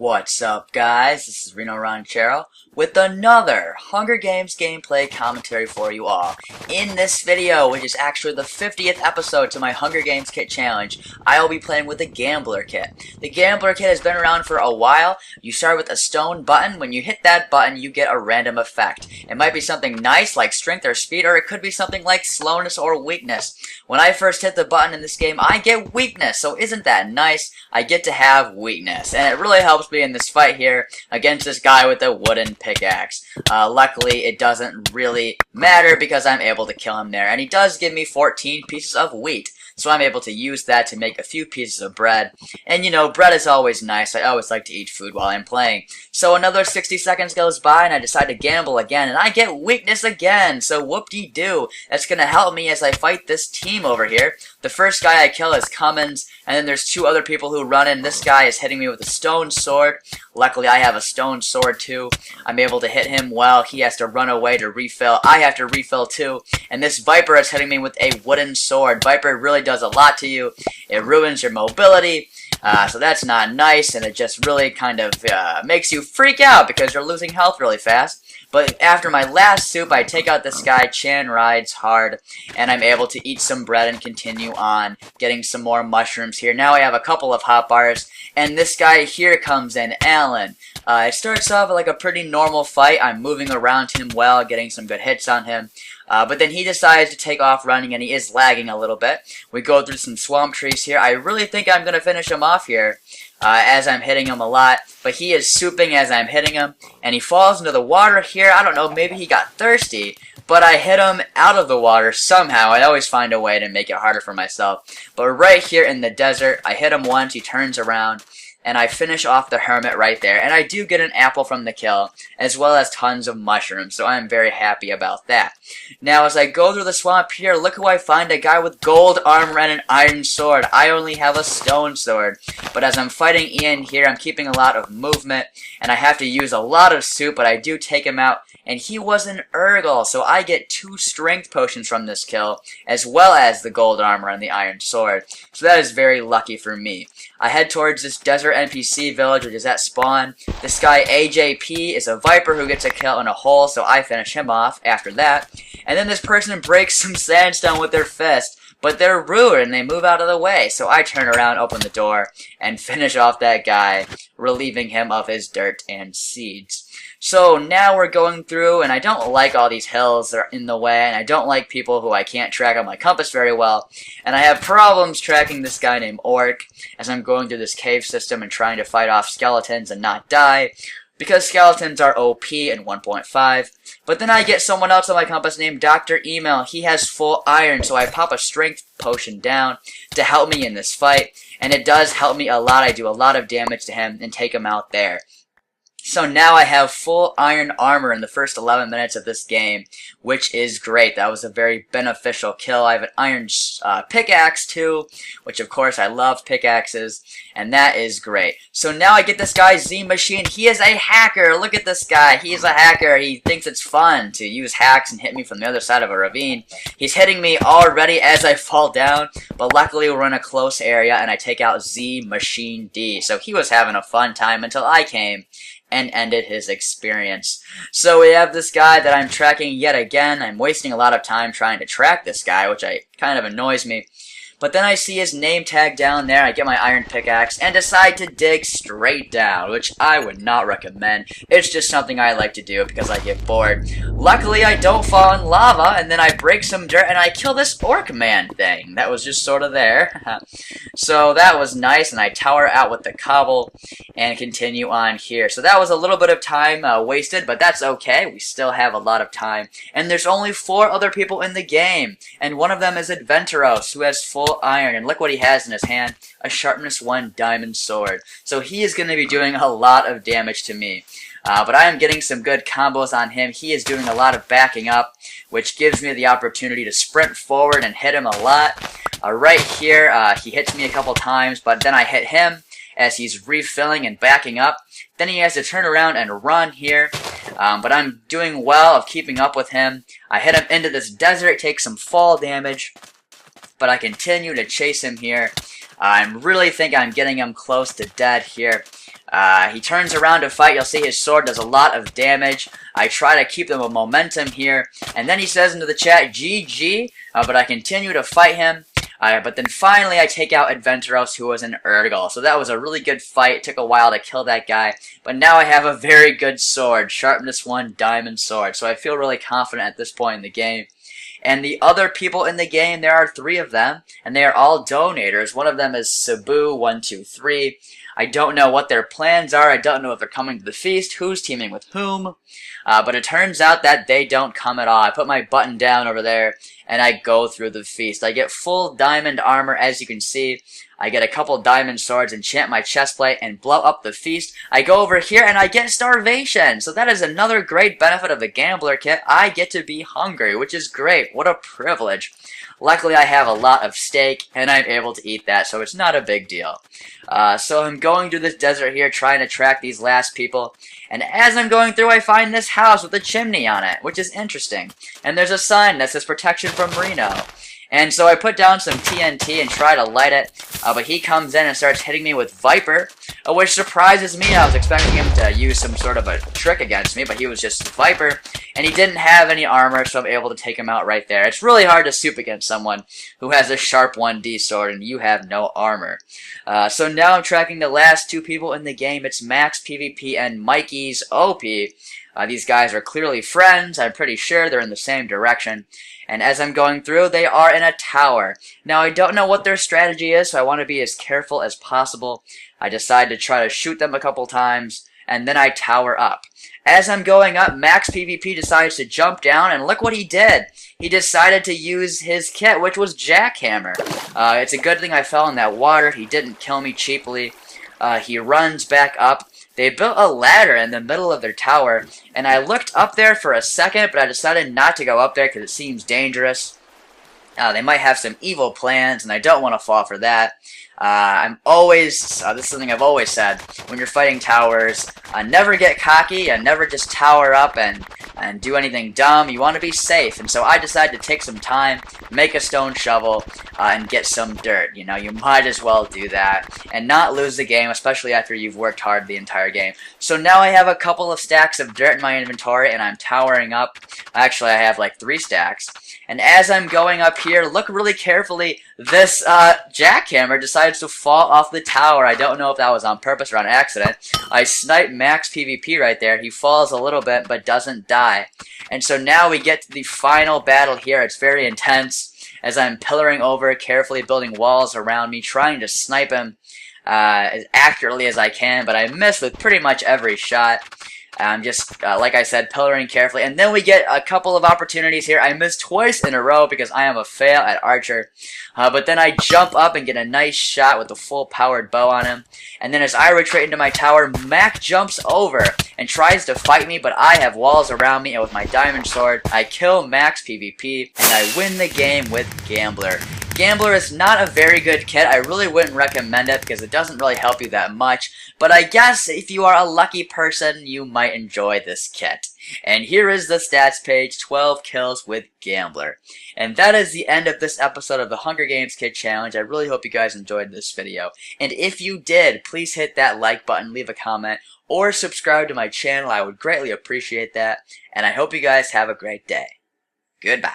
What's up, guys? This is rinoranchero with another Hunger Games gameplay commentary for you all. In this video, which is actually the 50th episode to my Hunger Games kit challenge, I will be playing with the Gambler kit. The Gambler kit has been around for a while. You start with a stone button. When you hit that button, you get a random effect. It might be something nice like strength or speed, or it could be something like slowness or weakness. When I first hit the button in this game, I get weakness, so isn't that nice? I get to have weakness, and it really helps me in this fight here against this guy with a wooden pickaxe. Luckily, it doesn't really matter because I'm able to kill him there, and he does give me 14 pieces of wheat. So I'm able to use that to make a few pieces of bread. And you know, bread is always nice. I always like to eat food while I'm playing. So another 60 seconds goes by and I decide to gamble again. And I get weakness again. So whoop-de-doo. That's going to help me as I fight this team over here. The first guy I kill is Cummins. And then there's two other people who run in. This guy is hitting me with a stone sword. Luckily, I have a stone sword too. I'm able to hit him well. He has to run away to refill. I have to refill too. And this Viper is hitting me with a wooden sword. Viper really does a lot to you. It ruins your mobility. So that's not nice. And it just really kind of makes you freak out because you're losing health really fast. But after my last soup, I take out this guy, Chan rides hard, and I'm able to eat some bread and continue on, getting some more mushrooms here. Now I have a couple of hot bars, and this guy here comes in, Alan. It starts off like a pretty normal fight. I'm moving around him well, getting some good hits on him. But then he decides to take off running, and he is lagging a little bit. We go through some swamp trees here. I really think I'm going to finish him off here. As I'm hitting him a lot, but he is souping as I'm hitting him, and he falls into the water here. I don't know, maybe he got thirsty, but I hit him out of the water somehow. I always find a way to make it harder for myself. But right here in the desert, I hit him once, he turns around, and I finish off the hermit right there. And I do get an apple from the kill, as well as tons of mushrooms, so I'm very happy about that. Now, as I go through the swamp here, look who I find, a guy with gold armor and an iron sword. I only have a stone sword. But as I'm fighting Ian here, I'm keeping a lot of movement, and I have to use a lot of soup, but I do take him out. And he was an Urgle, so I get 2 strength potions from this kill, as well as the gold armor and the iron sword. So that is very lucky for me. I head towards this desert NPC village, which is at spawn. This guy, AJP, is a Viper who gets a kill in a hole, so I finish him off after that. And then this person breaks some sandstone with their fist, but they're rude and they move out of the way. So I turn around, open the door, and finish off that guy, relieving him of his dirt and seeds. So now we're going through, and I don't like all these hills that are in the way, and I don't like people who I can't track on my compass very well. And I have problems tracking this guy named Orc as I'm going through this cave system and trying to fight off skeletons and not die, because skeletons are OP in 1.5. But then I get someone else on my compass named Dr. Email. He has full iron, so I pop a strength potion down to help me in this fight, and it does help me a lot. I do a lot of damage to him and take him out there. So now I have full iron armor in the first 11 minutes of this game, which is great. That was a very beneficial kill. I have an iron pickaxe too, which of course I love pickaxes, and that is great. So now I get this guy Z Machine. He is a hacker. Look at this guy. He is a hacker. He thinks it's fun to use hacks and hit me from the other side of a ravine. He's hitting me already as I fall down, but luckily we're in a close area and I take out Z Machine D. So he was having a fun time until I came and ended his experience. So we have this guy that I'm tracking yet again. I'm wasting a lot of time trying to track this guy, which kind of annoys me. But then I see his name tag down there, I get my iron pickaxe, and decide to dig straight down, which I would not recommend. It's just something I like to do because I get bored. Luckily, I don't fall in lava, and then I break some dirt, and I kill this orc man thing. That was just sort of there. So that was nice, and I tower out with the cobble and continue on here. So that was a little bit of time wasted, but that's okay. We still have a lot of time. And there's only 4 other people in the game, and one of them is Adventuros, who has full iron, and look what he has in his hand, a sharpness 1 diamond sword. So he is going to be doing a lot of damage to me. But I am getting some good combos on him. He is doing a lot of backing up, which gives me the opportunity to sprint forward and hit him a lot. Right here, he hits me a couple times, but then I hit him as he's refilling and backing up. Then he has to turn around and run here. But I'm doing well of keeping up with him. I hit him into this desert, take some fall damage, but I continue to chase him here. I really think I'm getting him close to dead here. He turns around to fight. You'll see his sword does a lot of damage. I try to keep the momentum here. And then he says into the chat, GG, but I continue to fight him. But then finally I take out Adventuros, who was an Urgle. So that was a really good fight. It took a while to kill that guy. But now I have a very good sword. Sharpness 1 diamond sword. So I feel really confident at this point in the game. And the other people in the game, there are 3 of them, and they are all donators. One of them is Cebu123. I don't know what their plans are. I don't know if they're coming to the feast, who's teaming with whom. But it turns out that they don't come at all. I put my button down over there, and I go through the feast. I get full diamond armor, as you can see. I get a couple diamond swords, enchant my chestplate, and blow up the feast. I go over here, and I get starvation. So that is another great benefit of the gambler kit. I get to be hungry, which is great. What a privilege. Luckily, I have a lot of steak, and I'm able to eat that, so it's not a big deal. So I'm going through this desert here, trying to track these last people. And as I'm going through, I find this house with a chimney on it, which is interesting. And there's a sign that says protection from Reno. And so I put down some TNT and try to light it, but he comes in and starts hitting me with Viper, which surprises me. I was expecting him to use some sort of a trick against me, but he was just Viper, and he didn't have any armor, so I'm able to take him out right there. It's really hard to soup against someone who has a sharp 1D sword and you have no armor. So now I'm tracking the last 2 people in the game. It's Max PvP and Mikey's OP. These guys are clearly friends. I'm pretty sure they're in the same direction. And as I'm going through, they are in a tower. Now, I don't know what their strategy is, so I want to be as careful as possible. I decide to try to shoot them a couple times, and then I tower up. As I'm going up, Max PvP decides to jump down, and look what he did. He decided to use his kit, which was Jackhammer. It's a good thing I fell in that water. He didn't kill me cheaply. He runs back up. They built a ladder in the middle of their tower, and I looked up there for a second, but I decided not to go up there because it seems dangerous. They might have some evil plans, and I don't want to fall for that. This is something I've always said, when you're fighting towers, never get cocky, and never just tower up and do anything dumb. You want to be safe, and so I decided to take some time, make a stone shovel, and get some dirt. You know, you might as well do that, and not lose the game, especially after you've worked hard the entire game. So now I have a couple of stacks of dirt in my inventory, and I'm towering up. Actually, I have like 3 stacks. And as I'm going up here, look really carefully, this jackhammer decides to fall off the tower. I don't know if that was on purpose or on accident. I snipe Max PvP right there. He falls a little bit, but doesn't die. And so now we get to the final battle here. It's very intense, as I'm pillaring over, carefully building walls around me, trying to snipe him as accurately as I can, but I miss with pretty much every shot. I'm just, like I said, pillaring carefully. And then we get a couple of opportunities here. I missed twice in a row because I am a fail at Archer. But then I jump up and get a nice shot with the full-powered bow on him. And then as I retreat into my tower, Mac jumps over and tries to fight me, but I have walls around me, and with my diamond sword, I kill Max PvP, and I win the game with Gambler. Gambler is not a very good kit. I really wouldn't recommend it because it doesn't really help you that much. But I guess if you are a lucky person, you might enjoy this kit. And here is the stats page, 12 kills with Gambler. And that is the end of this episode of the Hunger Games Kit Challenge. I really hope you guys enjoyed this video. And if you did, please hit that like button, leave a comment, or subscribe to my channel. I would greatly appreciate that. And I hope you guys have a great day. Goodbye.